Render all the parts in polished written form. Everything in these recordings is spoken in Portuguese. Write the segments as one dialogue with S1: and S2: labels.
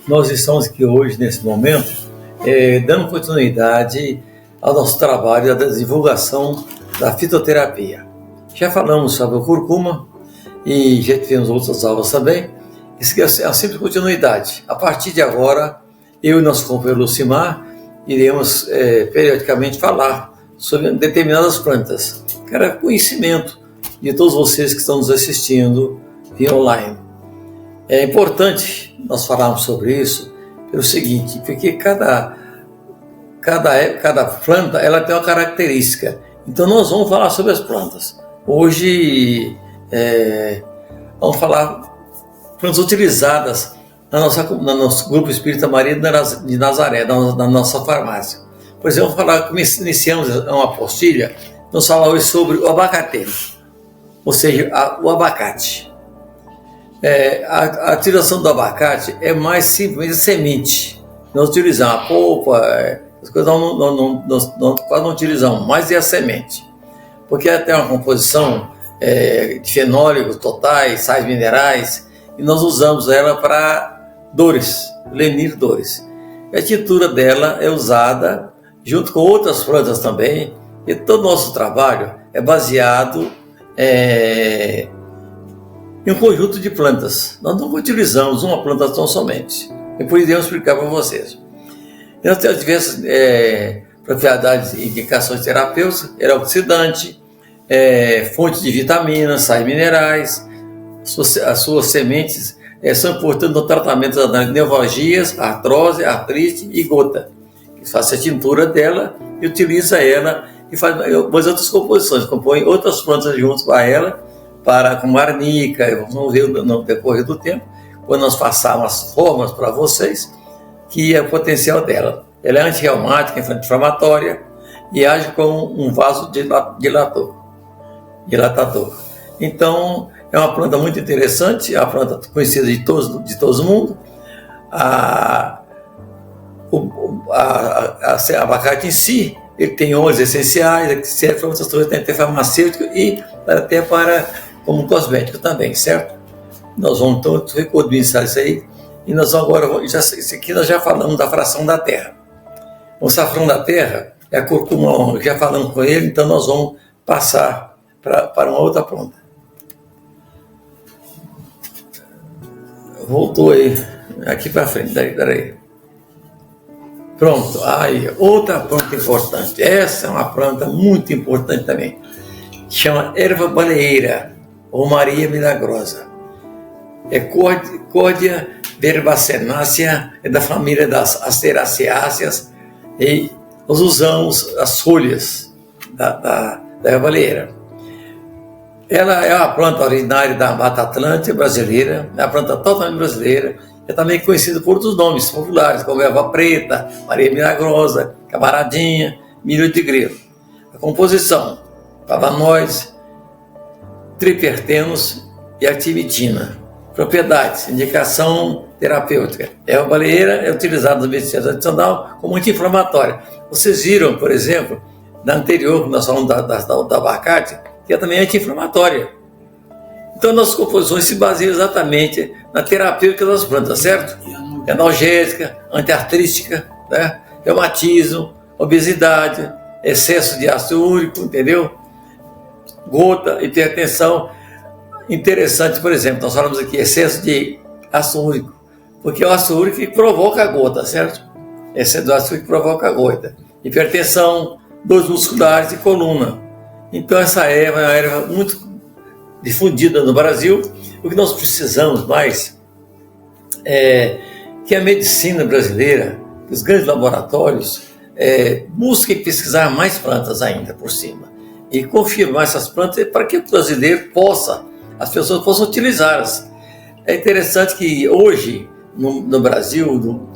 S1: Nós estamos aqui hoje, nesse momento, dando continuidade ao nosso trabalho da divulgação da fitoterapia. Já falamos sobre o curcuma e já tivemos outras aulas também. Isso é uma simples continuidade. A partir de agora, eu e nosso companheiro Lucimar iremos periodicamente falar sobre determinadas plantas. Quero conhecimento de todos vocês que estão nos assistindo via online. É importante nós falarmos sobre isso pelo seguinte, porque cada planta ela tem uma característica. Então nós vamos falar sobre as plantas. Hoje vamos falar plantas utilizadas no nosso grupo Espírita Maria de Nazaré, na nossa farmácia. Por exemplo, iniciamos uma apostilha, nós falamos hoje sobre o abacate, ou seja, o abacate. A utilização do abacate é mais simplesmente a semente. Nós utilizamos a polpa, as coisas quase não utilizamos, mas é a semente. Porque ela tem uma composição de fenólicos totais, sais minerais, e nós usamos ela para dores, lenir dores. A tintura dela é usada junto com outras plantas também, e todo o nosso trabalho é baseado em um conjunto de plantas. Nós não utilizamos uma planta tão somente. E por isso eu vou explicar para vocês. Nós temos diversas propriedades e indicações terapêuticas, é oxidante, fonte de vitaminas, sais minerais. As suas sementes são importantes no tratamento das neuralgias, artrose, artrite e gota. Faz a tintura dela e utiliza ela e faz outras composições, compõe outras plantas junto a ela, como arnica. Vamos ver no decorrer do tempo, quando nós passarmos as formas para vocês, que é o potencial dela. Ela é antirreumática, anti-inflamatória e age como um vasodilatador. Então, é uma planta muito interessante, é uma planta conhecida de todo mundo. A abacate em si, ele tem óleos essenciais, que serve para outras coisas, tem farmacêutico e até como cosmético também, certo? Nós vamos então recordar isso aí, e nós agora, isso aqui nós já falamos da fração da terra. O safrão da terra é a curcuma, já falamos com ele, então nós vamos passar para uma outra planta. Voltou aí, aqui para frente, daí. Pronto, aí, outra planta importante. Essa é uma planta muito importante também. Chama erva baleeira, ou Maria Milagrosa. É Cordia verbacenácea, é da família das Asteraceáceas, e nós usamos as folhas da erva baleeira. Ela é uma planta originária da Mata Atlântica brasileira, é uma planta totalmente brasileira. É também conhecido por outros nomes populares, como erva preta, Maria Milagrosa, camaradinha, milho de grilo. A composição: flavonoides, triterpenos e activitina. Propriedades: indicação terapêutica. Erva baleeira é utilizada na medicina tradicional como anti-inflamatória. Vocês viram, por exemplo, na anterior, que nós falamos da abacate, que é também anti-inflamatória. Então, nossas composições se baseiam exatamente na terapêutica das plantas, certo? Analgésica, antiartrística, né? Reumatismo, obesidade, excesso de ácido úrico, entendeu? Gota, hipertensão. Interessante, por exemplo, nós falamos aqui excesso de ácido úrico, porque é o ácido úrico que provoca a gota, certo? Excesso de ácido úrico que provoca a gota. Hipertensão, dores musculares e coluna. Então, essa erva é uma erva muito difundida no Brasil. O que nós precisamos mais é que a medicina brasileira, os grandes laboratórios, busquem pesquisar mais plantas ainda por cima e confirmar essas plantas para que o brasileiro as pessoas possam utilizá-las. É interessante que hoje, no Brasil, no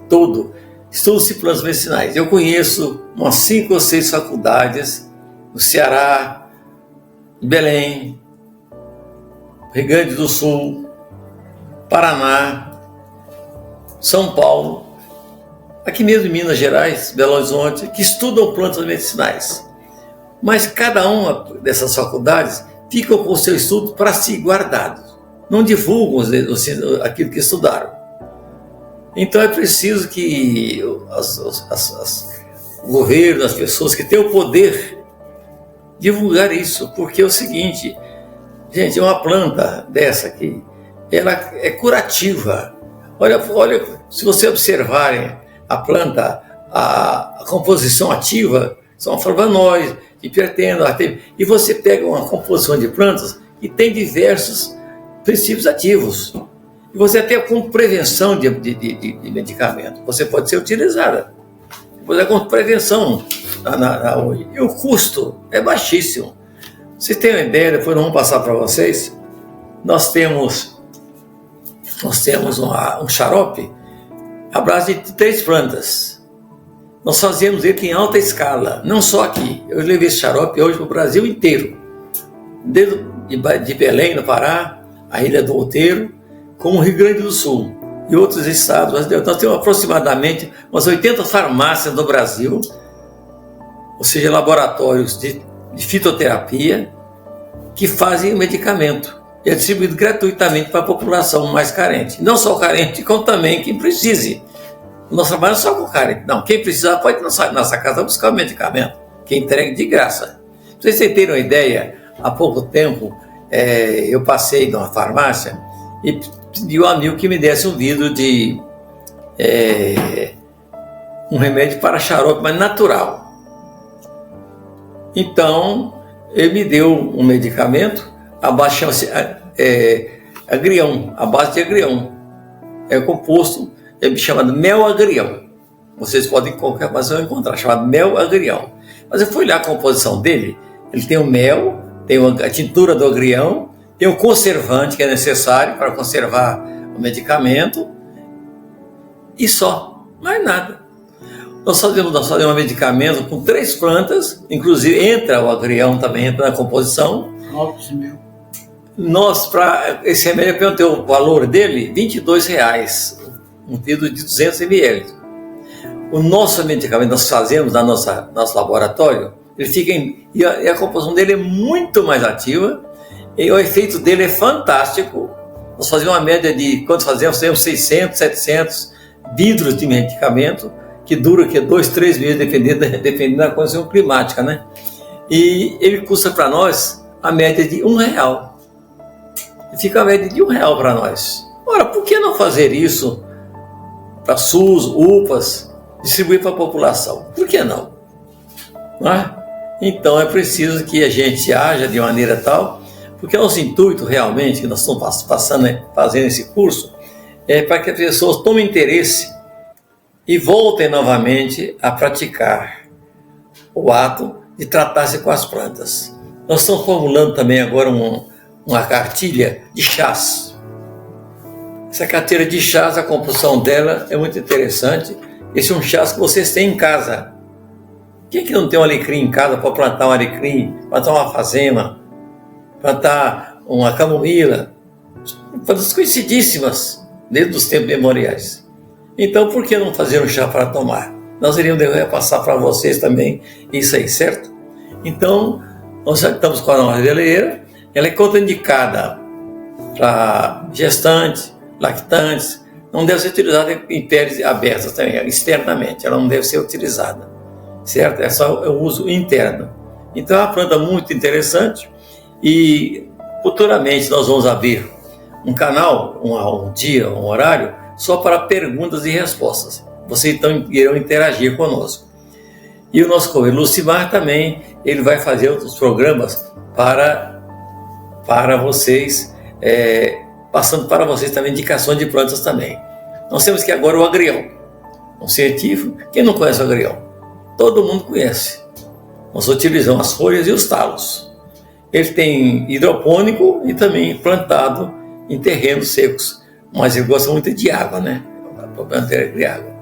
S1: todo, estudam-se plantas medicinais. Eu conheço umas 5 ou 6 faculdades no Ceará, em Belém, Rio Grande do Sul, Paraná, São Paulo, aqui mesmo em Minas Gerais, Belo Horizonte, que estudam plantas medicinais. Mas cada uma dessas faculdades fica com o seu estudo para si guardado. Não divulgam aquilo que estudaram. Então é preciso que o governo, as pessoas que têm o poder, divulgar isso, porque é o seguinte, gente, uma planta dessa aqui, ela é curativa. Olha, se você observarem a planta, a composição ativa, são flavonoides, diterpenos, e você pega uma composição de plantas que tem diversos princípios ativos. E você até com prevenção de medicamento, você pode ser utilizada. Você é com prevenção hoje. E o custo é baixíssimo. Vocês têm uma ideia, depois nós vamos passar para vocês. Nós temos um xarope à base de 3 plantas. Nós fazemos ele em alta escala, não só aqui. Eu levei esse xarope hoje para o Brasil inteiro. Desde de Belém, no Pará, a Ilha do Outeiro, como o Rio Grande do Sul e outros estados. Nós temos aproximadamente umas 80 farmácias no Brasil, ou seja, laboratórios de fitoterapia, que fazem o medicamento. E é distribuído gratuitamente para a população mais carente. Não só carente, como também quem precise. O nosso trabalho não é só com carente. Não, quem precisar pode ir na nossa casa buscar o medicamento, que entregue de graça. Para vocês terem uma ideia, há pouco tempo eu passei numa farmácia e pedi ao amigo que me desse um vidro de um remédio para xarope, mas natural. Então, ele me deu um medicamento, a base chama-se agrião, a base de agrião. É composto, chamado mel agrião. Vocês podem, qualquer coisa encontrar, chamado mel agrião. Mas eu fui lá a composição dele, ele tem o mel, tem a tintura do agrião, tem o conservante que é necessário para conservar o medicamento e só, mais nada. Nós fazemos um medicamento com 3 plantas, inclusive entra o agrião também, entra na composição. Nós, para esse remédio, eu perguntei o valor dele, R$22, um vidro de 200 ml. O nosso medicamento nós fazemos no nosso laboratório, ele fica e a composição dele é muito mais ativa, e o efeito dele é fantástico. Nós fazemos uma média de, quando fazemos 600, 700 vidros de medicamento, que dura 2, 3 meses, dependendo da condição climática, né? E ele custa para nós a média de R$1. Fica a média de R$1 para nós. Ora, por que não fazer isso para SUS, UPAs, distribuir para a população? Por que não? Não é? Então é preciso que a gente haja de maneira tal, porque o nosso intuito realmente, que nós estamos fazendo esse curso, é para que as pessoas tomem interesse e voltem novamente a praticar o ato de tratar-se com as plantas. Nós estamos formulando também agora uma cartilha de chás. Essa cartilha de chás, a composição dela é muito interessante. Esse é um chás que vocês têm em casa. Quem é que não tem um alecrim em casa para plantar um alecrim, plantar uma alfazema, plantar uma camomila? Plantas conhecidíssimas desde os tempos memoriais. Então, por que não fazer um chá para tomar? Nós iríamos passar para vocês também isso aí, certo? Então, nós já estamos com a nossa veleira. Ela é contraindicada para gestantes, lactantes. Não deve ser utilizada em peles abertas também, externamente. Ela não deve ser utilizada, certo? É só o uso interno. Então, é uma planta muito interessante e futuramente nós vamos abrir um canal, um dia, um horário, só para perguntas e respostas. Vocês então irão interagir conosco. E o nosso colega Lucimar também, ele vai fazer outros programas para vocês, passando para vocês também indicações de plantas também. Nós temos que agora o agrião, um científico. Quem não conhece o agrião? Todo mundo conhece. Nós utilizamos as folhas e os talos. Ele tem hidropônico e também plantado em terrenos secos, mas ele gosta muito de água, né? O problema dele é de água.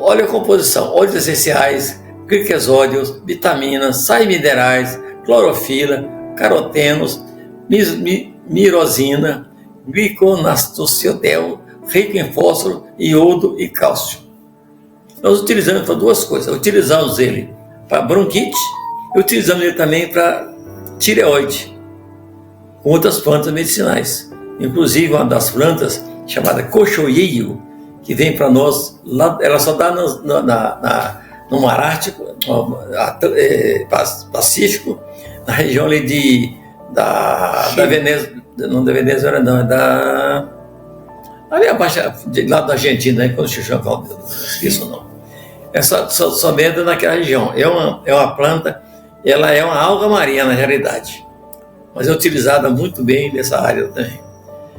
S1: Olha a composição: óleos essenciais, gliceróleos, vitaminas, sais minerais, clorofila, carotenos, mirosina, gliconastociodel, rico em fósforo, iodo e cálcio. Nós utilizamos para 2 coisas. Utilizamos ele para bronquite e utilizamos ele também para tireoide, com outras plantas medicinais. Inclusive, uma das plantas chamada cochoeiro, que vem para nós, lá, ela só dá no Mar Ártico, Pacífico, na região ali da Venezuela, não da Venezuela não, é ali abaixo, lá da Argentina, né, quando se chama, esqueço o nome. É somente naquela região. É uma planta, ela é uma alga marinha na realidade, mas é utilizada muito bem nessa área também.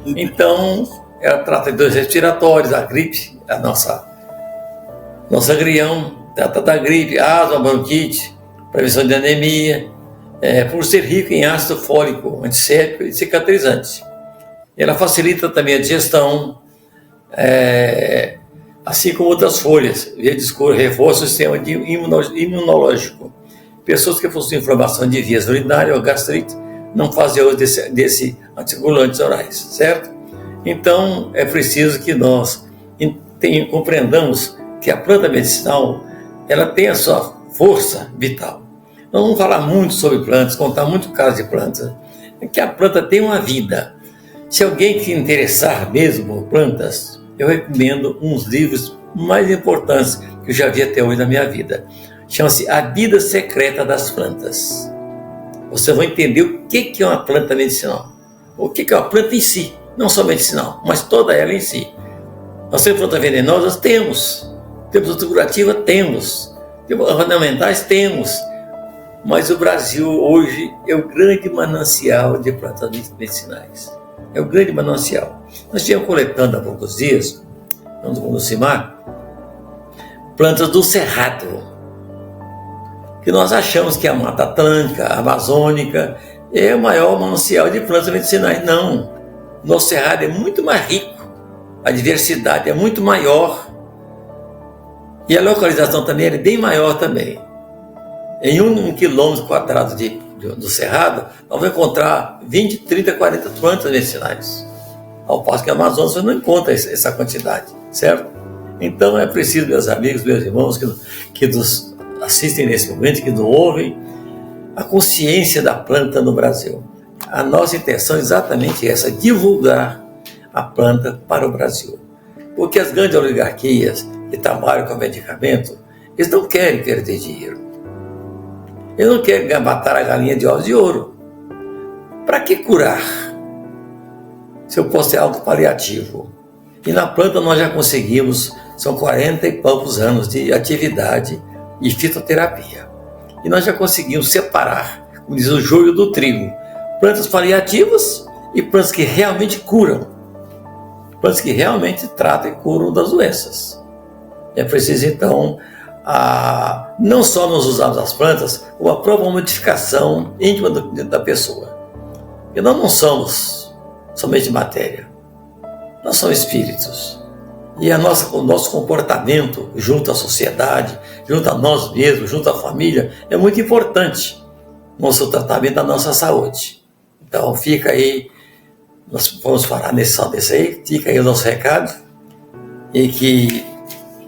S1: Então, ela trata de doenças respiratórias, a gripe, a nossa agrião, trata da gripe, asma, bronquite, prevenção de anemia, por ser rico em ácido fólico, antisséptico e cicatrizante. Ela facilita também a digestão, assim como outras folhas, reforça o sistema imunológico. Pessoas que possuem inflamação de vias urinárias ou gastrite não fazem uso desse anticoagulantes orais, certo? Então, é preciso que nós compreendamos que a planta medicinal, ela tem a sua força vital. Nós vamos falar muito sobre plantas, contar muito caso de plantas, que a planta tem uma vida. Se alguém que interessar mesmo por plantas, eu recomendo uns livros mais importantes que eu já vi até hoje na minha vida. Chama-se A Vida Secreta das Plantas. Você vai entender o que é uma planta medicinal. O que é uma planta em si, não só medicinal, mas toda ela em si. Nós temos plantas venenosas? Temos curativa? Temos ornamentais? Temos. Mas o Brasil hoje é o grande manancial de plantas medicinais. É o grande manancial. Nós estivemos coletando há poucos dias, no CIMAR, plantas do Cerrado, que nós achamos que a Mata Atlântica, a Amazônica, é o maior manancial de plantas medicinais. Não. Nosso Cerrado é muito mais rico, a diversidade é muito maior e a localização também é bem maior também. Em 1 quilômetro quadrado do Cerrado, nós vamos encontrar 20, 30, 40 plantas medicinais. Ao passo que a Amazônia você não encontra essa quantidade, certo? Então é preciso, meus amigos, meus irmãos que nos assistem nesse momento, que nos ouvem, a consciência da planta no Brasil. A nossa intenção é exatamente essa, divulgar a planta para o Brasil. Porque as grandes oligarquias que trabalham com medicamento, eles não querem perder dinheiro. Eles não querem matar a galinha de ovos de ouro. Para que curar? Se eu posso ter algo paliativo. E na planta nós já conseguimos, são 40 e poucos anos de atividade e fitoterapia. E nós já conseguimos separar, como diz o joio do trigo, plantas paliativas e plantas que realmente curam. Plantas que realmente tratam e curam das doenças. É preciso então, não só nós usarmos as plantas, como a própria modificação íntima da pessoa. Porque nós não somos somente matéria, nós somos espíritos. E o nosso comportamento junto à sociedade, junto a nós mesmos, junto à família, é muito importante no nosso tratamento da nossa saúde. Então fica aí, nós vamos falar nesse aí, fica aí o nosso recado, e que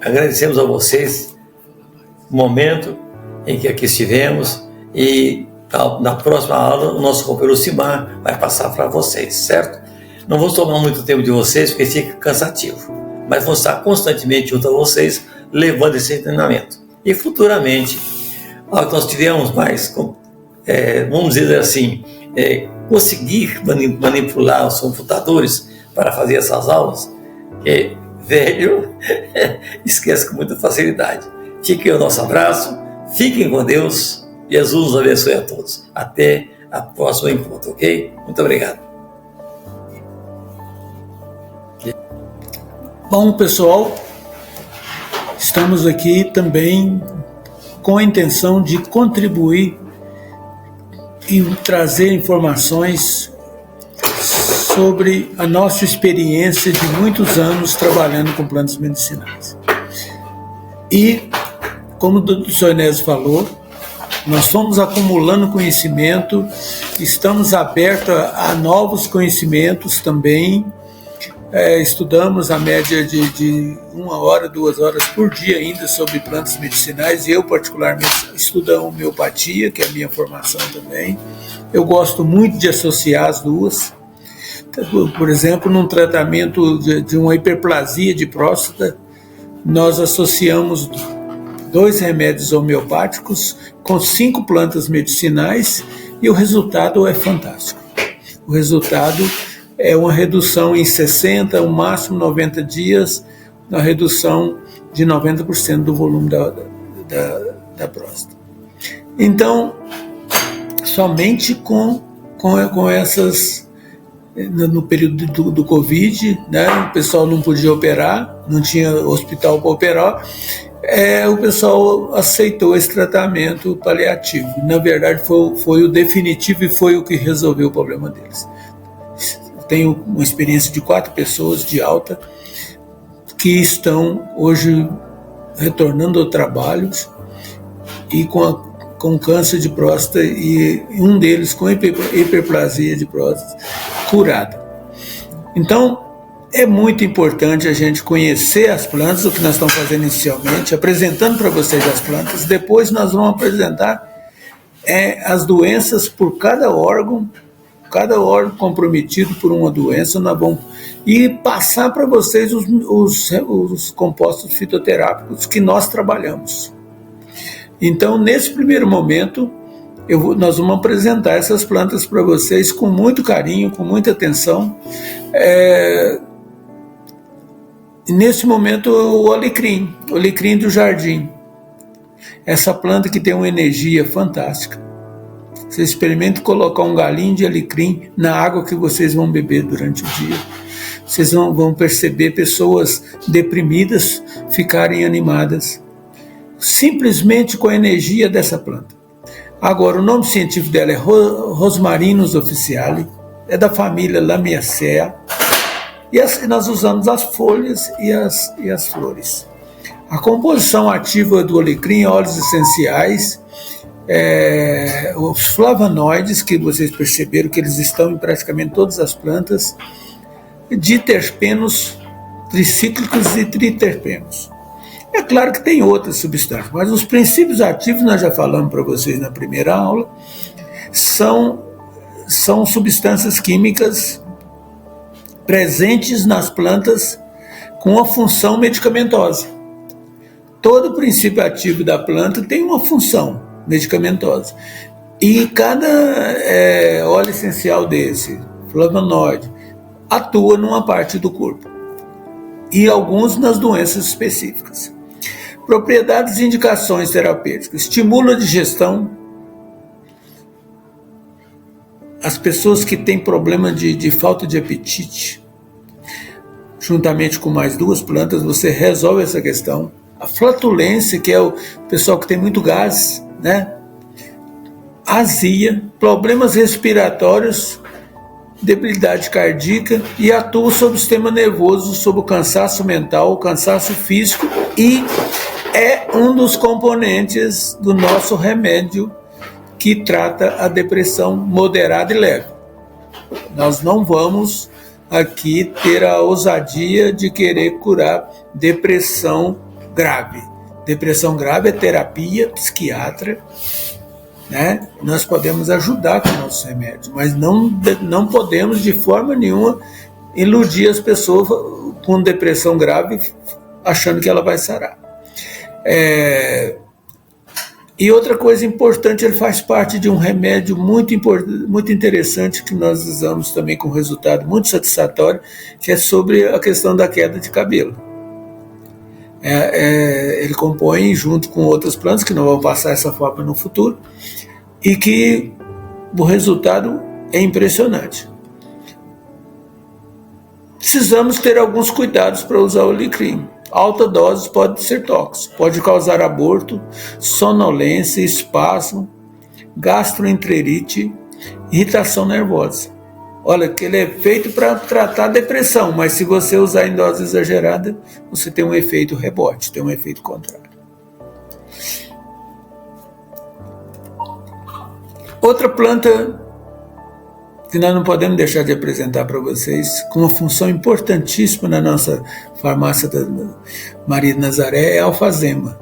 S1: agradecemos a vocês o momento em que aqui estivemos, e na próxima aula o nosso companheiro Simar vai passar para vocês, certo? Não vamos tomar muito tempo de vocês, porque fica cansativo, mas vamos estar constantemente junto a vocês, levando esse treinamento. E futuramente, nós tivermos mais, vamos dizer assim, conseguir manipular os computadores para fazer essas aulas, que velho esquece com muita facilidade. Fiquem o nosso abraço, fiquem com Deus, Jesus nos abençoe a todos. Até a próxima encontro, ok? Muito obrigado.
S2: Bom, pessoal, estamos aqui também com a intenção de contribuir e trazer informações sobre a nossa experiência de muitos anos trabalhando com plantas medicinais. E, como o Dr. Onésio falou, nós fomos acumulando conhecimento, estamos abertos a novos conhecimentos também. Estudamos a média de 1 hora, 2 horas por dia ainda sobre plantas medicinais. Eu, particularmente, estudo a homeopatia, que é a minha formação também. Eu gosto muito de associar as duas, Por exemplo, num tratamento de uma hiperplasia de próstata, nós associamos 2 remédios homeopáticos com 5 plantas medicinais e o resultado é fantástico. O resultado é uma redução em 60, no máximo 90 dias, uma redução de 90% do volume da próstata. Então, somente com essas, no período do Covid, né, o pessoal não podia operar, não tinha hospital para operar, o pessoal aceitou esse tratamento paliativo. Na verdade, foi o definitivo e foi o que resolveu o problema deles. Tenho uma experiência de 4 pessoas de alta que estão hoje retornando ao trabalho e com câncer de próstata, e um deles com hiperplasia de próstata curada. Então, é muito importante a gente conhecer as plantas, o que nós estamos fazendo inicialmente, apresentando para vocês as plantas. Depois nós vamos apresentar as doenças por cada órgão comprometido por uma doença, nós vamos passar para vocês os compostos fitoterápicos que nós trabalhamos. Então, nesse primeiro momento, nós vamos apresentar essas plantas para vocês com muito carinho, com muita atenção. Nesse momento, o alecrim do jardim. Essa planta que tem uma energia fantástica. Vocês experimentem colocar um galinho de alecrim na água que vocês vão beber durante o dia. Vocês vão perceber pessoas deprimidas ficarem animadas, simplesmente com a energia dessa planta. Agora, o nome científico dela é Rosmarinus officinalis, é da família Lamiaceae, e nós usamos as folhas e as flores. A composição ativa do alecrim, óleos essenciais, os flavonoides, que vocês perceberam que eles estão em praticamente todas as plantas, diterpenos tricíclicos e triterpenos. É claro que tem outras substâncias, mas os princípios ativos, nós já falamos para vocês na primeira aula, são substâncias químicas presentes nas plantas com uma função medicamentosa. Todo princípio ativo da planta tem uma função medicamentosa. E cada óleo essencial desse, flavonoide, atua numa parte do corpo. E alguns nas doenças específicas. Propriedades e indicações terapêuticas. Estimula a digestão. As pessoas que têm problema de falta de apetite, juntamente com mais 2 plantas, você resolve essa questão. A flatulência, que é o pessoal que tem muito gás, né? Azia, problemas respiratórios, debilidade cardíaca, e atua sobre o sistema nervoso, sobre o cansaço mental, o cansaço físico, e é um dos componentes do nosso remédio que trata a depressão moderada e leve. Nós não vamos aqui ter a ousadia de querer curar depressão grave. Depressão grave é terapia psiquiatra, né? Nós podemos ajudar com nossos remédios, mas não podemos de forma nenhuma iludir as pessoas com depressão grave achando que ela vai sarar. E outra coisa importante, ele faz parte de um remédio muito interessante que nós usamos também com resultado muito satisfatório, que é sobre a questão da queda de cabelo. Ele compõe junto com outras plantas, que não vão passar essa forma no futuro, e que o resultado é impressionante. Precisamos ter alguns cuidados para usar o alecrim. Alta dose pode ser tóxico, pode causar aborto, sonolência, espasmo, gastroenterite, irritação nervosa. Olha, que ele é feito para tratar depressão, mas se você usar em dose exagerada, você tem um efeito rebote, tem um efeito contrário. Outra planta que nós não podemos deixar de apresentar para vocês, com uma função importantíssima na nossa farmácia da Maria de Nazaré, é a alfazema.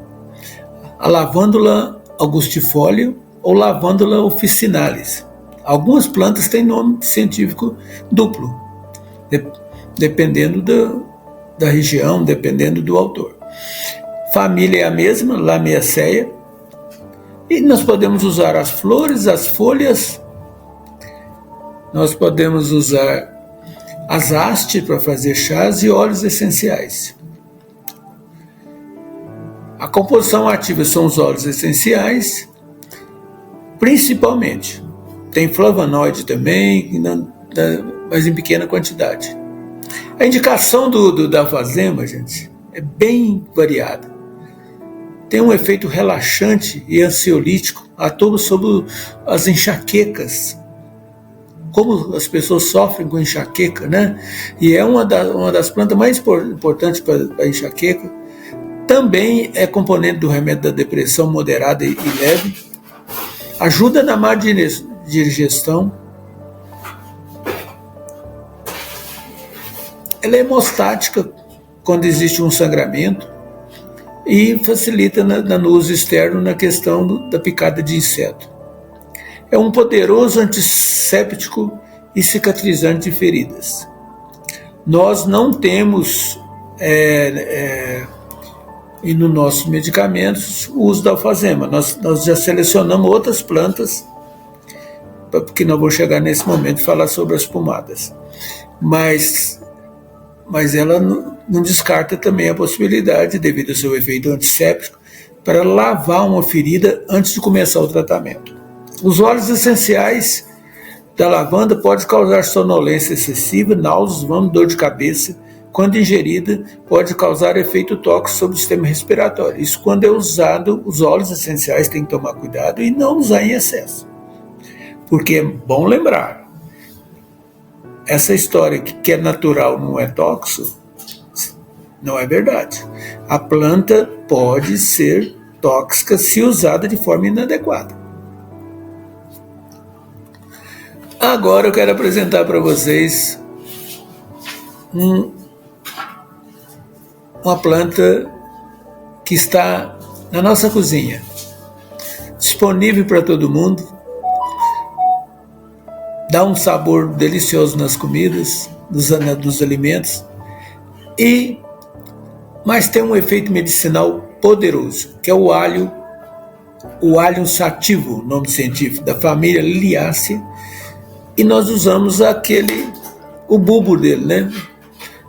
S2: A lavândula angustifolia ou lavândula officinalis. Algumas plantas têm nome científico duplo, dependendo da região, dependendo do autor. Família é a mesma, Lamiaceae, e nós podemos usar as flores, as folhas, nós podemos usar as hastes para fazer chás e óleos essenciais. A composição ativa são os óleos essenciais, principalmente. Tem flavonoide também, mas em pequena quantidade. A indicação da alfazema, gente, é bem variada. Tem um efeito relaxante e ansiolítico, atua sobre as enxaquecas. Como as pessoas sofrem com enxaqueca, né? E é uma das plantas mais importantes para a enxaqueca. Também é componente do remédio da depressão moderada e leve. Ajuda na má digestão. Ela é hemostática quando existe um sangramento e facilita no uso externo na questão da picada de inseto. É um poderoso antisséptico e cicatrizante de feridas. Nós não temos e nos nossos medicamentos o uso da alfazema. Nós já selecionamos outras plantas, porque nós vamos chegar nesse momento e falar sobre as pomadas. Mas ela não descarta também a possibilidade, devido ao seu efeito antisséptico, para lavar uma ferida antes de começar o tratamento. Os óleos essenciais da lavanda podem causar sonolência excessiva, náuseas, vômito, dor de cabeça. Quando ingerida, pode causar efeito tóxico sobre o sistema respiratório. Isso quando é usado, os óleos essenciais tem que tomar cuidado e não usar em excesso. Porque é bom lembrar, essa história que é natural não é tóxico, não é verdade. A planta pode ser tóxica se usada de forma inadequada. Agora eu quero apresentar para vocês uma planta que está na nossa cozinha, disponível para todo mundo, dá um sabor delicioso nas comidas, nos alimentos, mas tem um efeito medicinal poderoso, que é o alho sativa, nome científico, da família Liliaceae, e nós usamos o bulbo dele, né?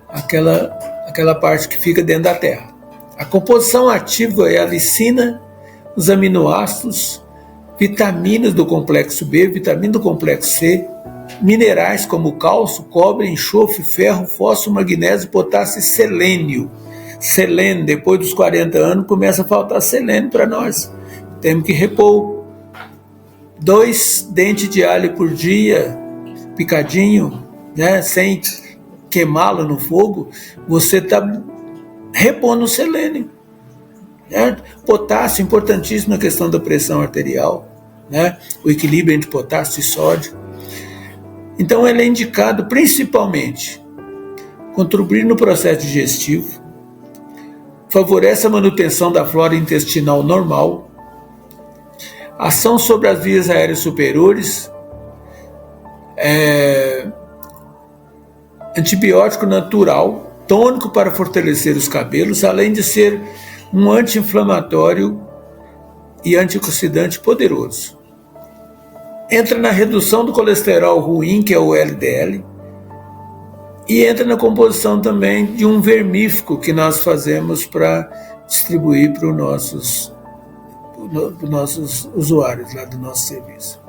S2: Aquela parte que fica dentro da terra. A composição ativa é a lisina, os aminoácidos, vitaminas do complexo B, vitamina do complexo C, minerais como cálcio, cobre, enxofre, ferro, fósforo, magnésio, potássio e selênio. Selênio, depois dos 40 anos, começa a faltar selênio para nós. Temos que repor 2 dentes de alho por dia, picadinho, né, sem queimá-lo no fogo, você está repondo o selênio. Certo? Potássio, importantíssimo na questão da pressão arterial, né? O equilíbrio entre potássio e sódio. Então ele é indicado principalmente contribuir no processo digestivo, favorece a manutenção da flora intestinal normal, ação sobre as vias aéreas superiores, antibiótico natural, tônico para fortalecer os cabelos, além de ser um anti-inflamatório e antioxidante poderoso. Entra na redução do colesterol ruim, que é o LDL, e entra na composição também de um vermífugo que nós fazemos para distribuir para os nossos usuários lá do nosso serviço.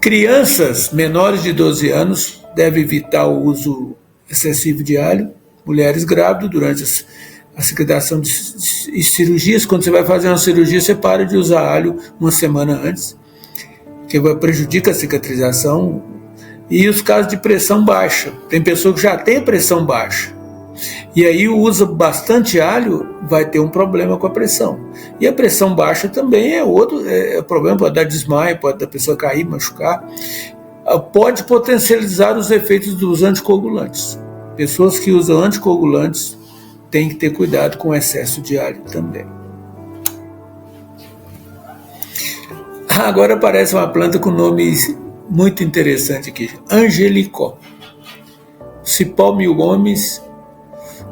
S2: Crianças menores de 12 anos devem evitar o uso excessivo de alho. Mulheres grávidas, durante a cicatrização e cirurgias, quando você vai fazer uma cirurgia, você para de usar alho uma semana antes, que prejudica a cicatrização. E os casos de pressão baixa, tem pessoa que já tem pressão baixa, e aí usa bastante alho, vai ter um problema com a pressão. E a pressão baixa também é outro problema, pode dar desmaio, pode a pessoa cair, machucar, pode potencializar os efeitos dos anticoagulantes. Pessoas que usam anticoagulantes têm que ter cuidado com o excesso de alho também. Agora aparece uma planta com nome muito interessante aqui, Angelicó. cipó mil homens,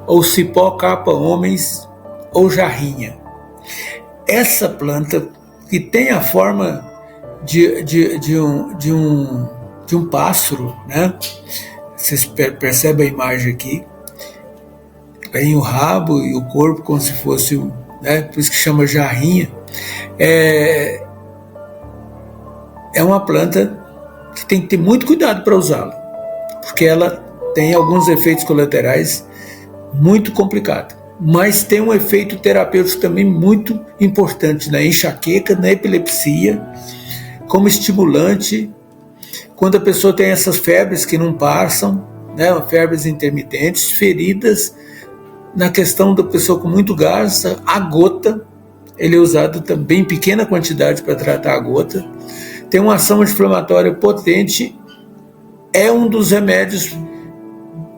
S2: ou cipó capa homens, ou jarrinha. Essa planta, que tem a forma de um pássaro, né? Vocês percebem a imagem aqui. Tem o rabo e o corpo como se fosse, né? Por isso que chama jarrinha. É uma planta que tem que ter muito cuidado para usá-la, porque ela tem alguns efeitos colaterais muito complicados, mas tem um efeito terapêutico também muito importante na enxaqueca, na epilepsia, como estimulante, quando a pessoa tem essas febres que não passam, né, febres intermitentes, feridas, na questão da pessoa com muito gás, a gota, ele é usado também em pequena quantidade para tratar a gota, tem uma ação anti-inflamatória potente, é um dos remédios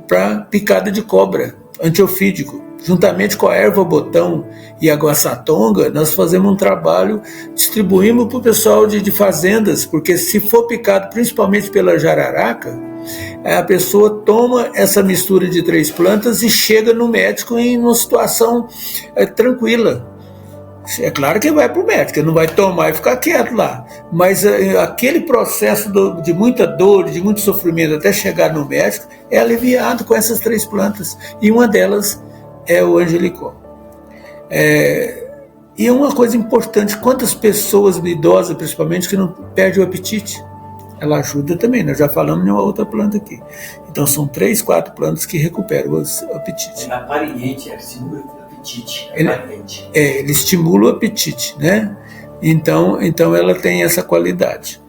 S2: para picada de cobra, antiofídico. Juntamente com a erva botão e a guaçatonga, nós fazemos um trabalho, distribuímos para o pessoal de fazendas, porque se for picado principalmente pela jararaca, a pessoa toma essa mistura de 3 plantas e chega no médico em uma situação tranquila. É claro que vai para o médico, não vai tomar e ficar quieto lá, mas aquele processo de muita dor, de muito sofrimento até chegar no médico, é aliviado com essas 3 plantas, e uma delas é o angelicol. E é uma coisa importante, quantas pessoas idosas, principalmente, que não perdem o apetite, ela ajuda também, nós já falamos em uma outra planta aqui. Então são 3, 4 plantas que recuperam o apetite.
S3: É apariente, estimula o apetite.
S2: Ele estimula o apetite, né? Então ela tem essa qualidade.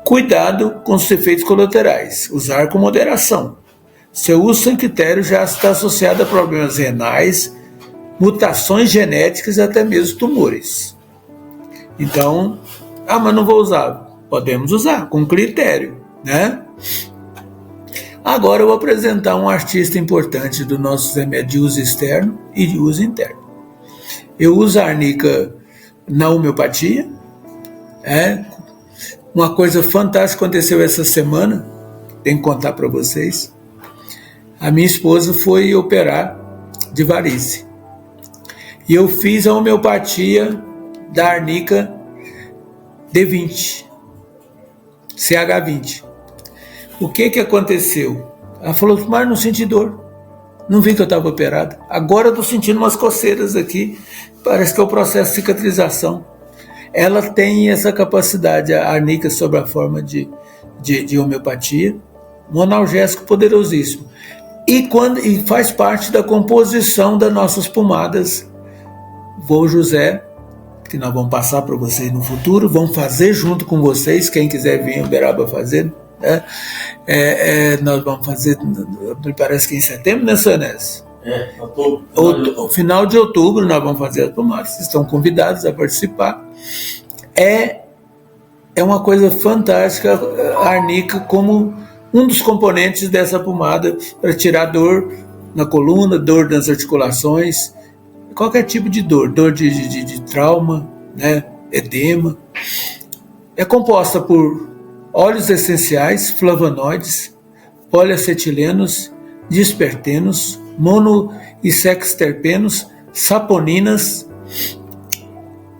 S2: Cuidado com os efeitos colaterais, usar com moderação. Seu uso sem critério já está associado a problemas renais, mutações genéticas e até mesmo tumores. Então, mas não vou usar. Podemos usar, com critério, né? Agora eu vou apresentar um artista importante do nosso remédio de uso externo e de uso interno. Eu uso a arnica na homeopatia. Uma coisa fantástica aconteceu essa semana, tenho que contar para vocês. A minha esposa foi operar de varize. E eu fiz a homeopatia da arnica D20, CH20. O que aconteceu? Ela falou, mas não senti dor. Não vi que eu estava operado. Agora eu estou sentindo umas coceiras aqui. Parece que é o processo de cicatrização. Ela tem essa capacidade, a arnica, sob a forma de homeopatia, um analgésico poderosíssimo. E faz parte da composição das nossas pomadas. Vô José, que nós vamos passar para vocês no futuro, vamos fazer junto com vocês, quem quiser vir em Uberaba fazer, né? Nós vamos fazer, me parece que em setembro, né, Sanés?
S3: Outubro.
S2: Final de outubro nós vamos fazer as pomadas, vocês estão convidados a participar. É uma coisa fantástica a arnica como um dos componentes dessa pomada para tirar dor na coluna, dor nas articulações, qualquer tipo de dor de trauma, né, edema. É composta por óleos essenciais, flavonoides, poliacetilenos, dispertenos, mono e sexterpenos, saponinas,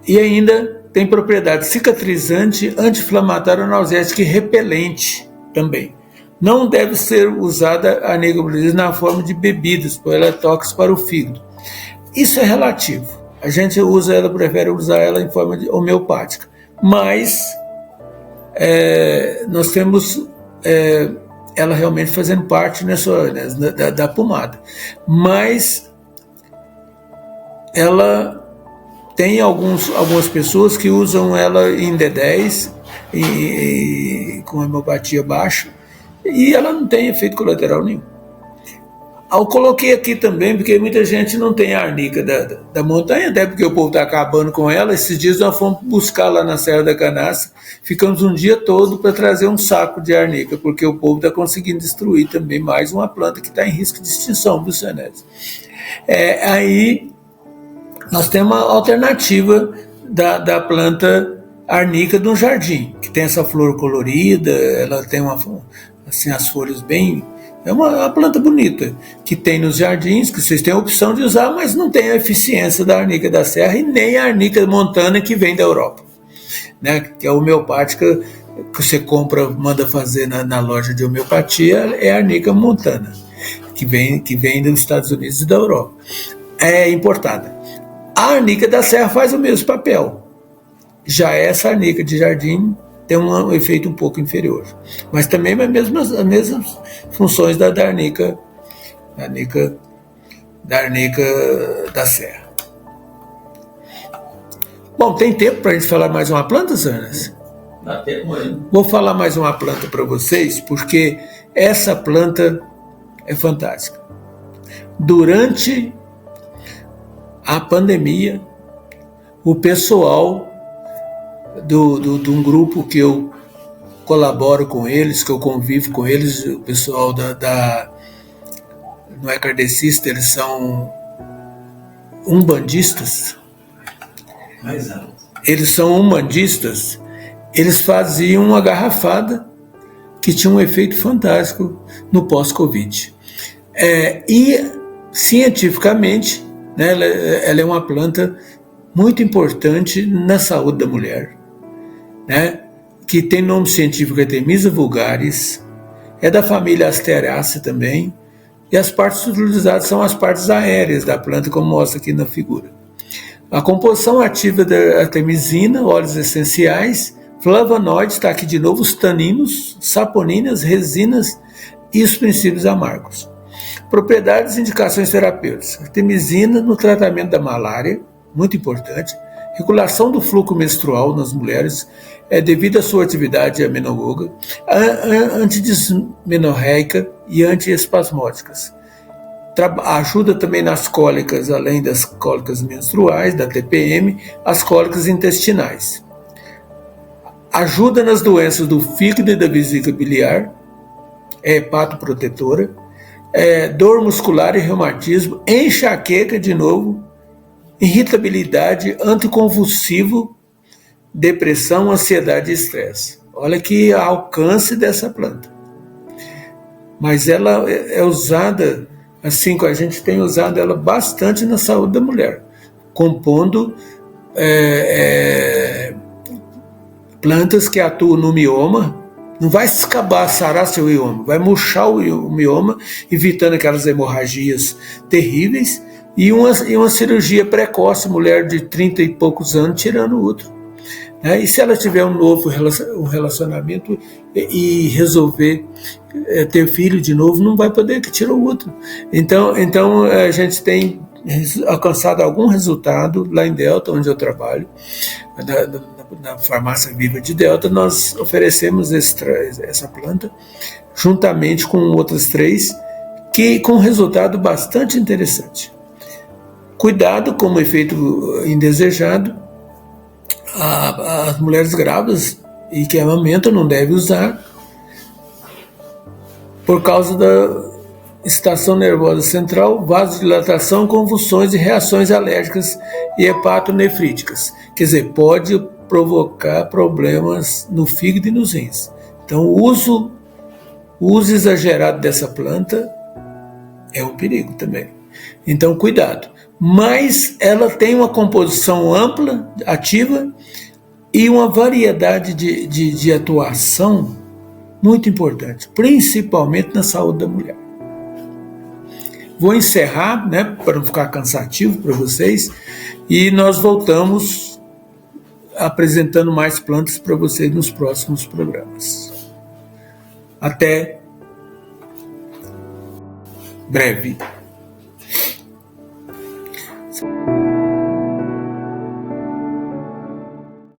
S2: e ainda tem propriedade cicatrizante, anti-inflamatória, analgésica e repelente também. Não deve ser usada a arnica na forma de bebidas, pois ela é tóxica para o fígado. Isso é relativo. A gente prefere usar ela em forma homeopática. Mas nós temos ela realmente fazendo parte da pomada. Mas ela tem algumas pessoas que usam ela em D10 com homeopatia baixa e ela não tem efeito colateral nenhum. Eu coloquei aqui também porque muita gente não tem a arnica da montanha, até porque o povo está acabando com ela. Esses dias nós fomos buscar lá na Serra da Canastra, ficamos um dia todo para trazer um saco de arnica, porque o povo está conseguindo destruir também mais uma planta que está em risco de extinção, Bucionese. Aí nós temos uma alternativa da planta arnica de um jardim, que tem essa flor colorida, ela tem as folhas bem É uma planta bonita, que tem nos jardins, que vocês têm a opção de usar, mas não tem a eficiência da arnica da serra e nem a arnica montana que vem da Europa, né? Que é a homeopática que você compra, manda fazer na loja de homeopatia, é a arnica montana, que vem dos Estados Unidos e da Europa. É importada. A arnica da serra faz o mesmo papel. Já essa arnica de jardim tem um efeito um pouco inferior, mas também as mesmas funções da arnica da serra. Bom, tem tempo para a gente falar mais uma planta, Sanas?
S1: Dá tempo ainda.
S2: Vou falar mais uma planta para vocês, porque essa planta é fantástica. Durante a pandemia, o pessoal de um grupo que eu colaboro com eles, que eu convivo com eles, o pessoal não é kardecista, eles são umbandistas.
S3: Mais alto.
S2: Eles são umbandistas, eles faziam uma garrafada que tinha um efeito fantástico no pós-Covid. E, cientificamente, né, ela é uma planta muito importante na saúde da mulher, né, que tem nome científico Artemisia vulgaris, é da família Asteraceae também, e as partes utilizadas são as partes aéreas da planta, como mostra aqui na figura. A composição ativa da artemisina, óleos essenciais, flavonoides, está aqui de novo, os taninos, saponinas, resinas e os princípios amargos. Propriedades e indicações terapêuticas. Artemisina no tratamento da malária, muito importante. Regulação do fluxo menstrual nas mulheres, devido à sua atividade amenorroga, antidismenorreica e antiespasmódicas. Ajuda também nas cólicas, além das cólicas menstruais, da TPM, as cólicas intestinais. Ajuda nas doenças do fígado e da vesícula biliar, é hepatoprotetora, dor muscular e reumatismo, enxaqueca de novo, irritabilidade, anticonvulsivo, depressão, ansiedade e estresse. Olha que alcance dessa planta. Mas ela é usada, assim como a gente tem usado ela bastante na saúde da mulher, compondo plantas que atuam no mioma. Não vai sarar seu mioma, vai murchar o mioma, evitando aquelas hemorragias terríveis, e uma cirurgia precoce, mulher de 30 e poucos anos tirando o útero. E se ela tiver um novo relacionamento e resolver ter filho de novo, não vai poder que tira o útero. Então a gente tem alcançado algum resultado lá em Delta, onde eu trabalho, na farmácia Viva de Delta. Nós oferecemos essa planta juntamente com outras 3, que com um resultado bastante interessante. Cuidado com o efeito indesejado. As mulheres grávidas e que amamentam não devem usar, por causa da estação nervosa central, vasodilatação, convulsões e reações alérgicas e hepatonefríticas. Quer dizer, pode provocar problemas no fígado e nos rins. Então, o uso exagerado dessa planta é um perigo também. Então, cuidado. Mas ela tem uma composição ampla, ativa, e uma variedade de atuação muito importante, principalmente na saúde da mulher. Vou encerrar, né, para não ficar cansativo para vocês, e nós voltamos apresentando mais plantas para vocês nos próximos programas. Até breve.